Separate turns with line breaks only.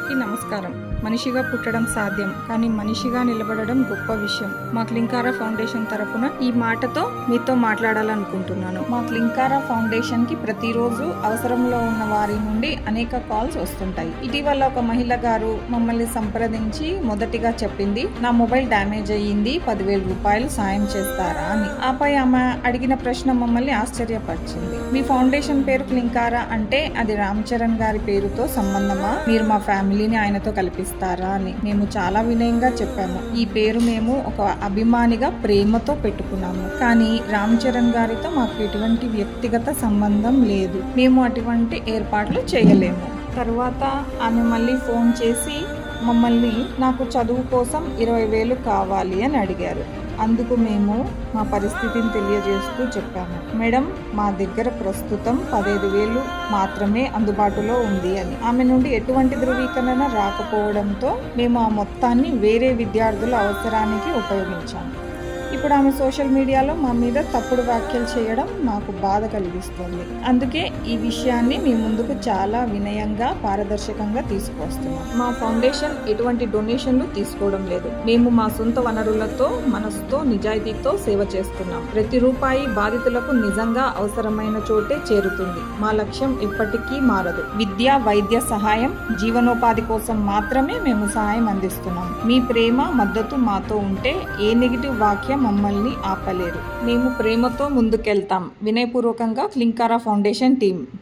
అందరికీ నమస్కారం. మనిషిగా పుట్టడం సాధ్యం, కానీ మనిషిగా నిలబడడం గొప్ప విషయం. మా క్లింకారా ఫౌండేషన్ తరపున ఈ మాటతో మీతో మాట్లాడాలనుకుంటున్నాను. మా క్లింకారా ఫౌండేషన్ కి ప్రతిరోజు అవసరంలో ఉన్న వారి నుండి అనేక కాల్స్ వస్తుంటాయి. ఇటీవల ఒక మహిళ గారు మమ్మల్ని సంప్రదించి మొదటిగా చెప్పింది, నా మొబైల్ డ్యామేజ్ అయ్యింది, 10,000 రూపాయలు సాయం చేస్తారా అని. ఆపై ఆమె అడిగిన ప్రశ్న మమ్మల్ని ఆశ్చర్యపరిచింది. మీ ఫౌండేషన్ పేరు క్లింకారా అంటే అది రామ్ చరణ్ గారి పేరుతో సంబంధమా? మీరు మా ఫ్యామిలీని ఆయనతో కల్పిస్తారా అని. మేము చాలా వినయంగా చెప్పాము, ఈ పేరు మేము ఒక అభిమానిగా ప్రేమతో పెట్టుకున్నాము, కానీ రామ్ చరణ్ గారితో మాకు ఎటువంటి వ్యక్తిగత సంబంధం లేదు, మేము అటువంటి ఏర్పాట్లు చేయలేము. తర్వాత ఆమె మళ్ళీ ఫోన్ చేసి మమ్మల్ని నాకు చదువు కోసం 20,000 కావాలి అని అడిగారు. అందుకు మేము మా పరిస్థితిని తెలియజేస్తూ చెప్పాము, మేడం మా దగ్గర ప్రస్తుతం 15,000 మాత్రమే అందుబాటులో ఉంది అని. ఆమె నుండి ఎటువంటి ధృవీకరణ రాకపోవడంతో మేము ఆ మొత్తాన్ని వేరే విద్యార్థుల అవసరానికి ఉపయోగించాము. ఇప్పుడు ఆమె సోషల్ మీడియాలో మా మీద తప్పుడు వ్యాఖ్యలు చేయడం మాకు బాధ కలిగిస్తుంది. అందుకే ఈ విషయాన్ని మీ ముందుకు చాలా వినయంగా పారదర్శకంగా తీసుకువస్తున్నాం. మా ఫౌండేషన్ ఎటువంటి డొనేషన్లు తీసుకోవడం లేదు. మేము మా సొంత వనరులతో, మనసుతో, నిజాయితీతో సేవ చేస్తున్నాం. ప్రతి రూపాయి బాధితులకు నిజంగా అవసరమైన చోటే చేరుతుంది. మా లక్ష్యం ఎప్పటికీ మారదు. విద్య, వైద్య సహాయం, జీవనోపాధి కోసం మాత్రమే మేము సహాయం అందిస్తున్నాం. మీ ప్రేమ, మద్దతు మాతో ఉంటే ఏ నెగిటివ్ వాక్యం మమ్మల్ని ఆపలేరు. మేము ప్రేమతో ముందుకెళ్తాం. వినయపూర్వకంగా క్లింకారా ఫౌండేషన్ టీం.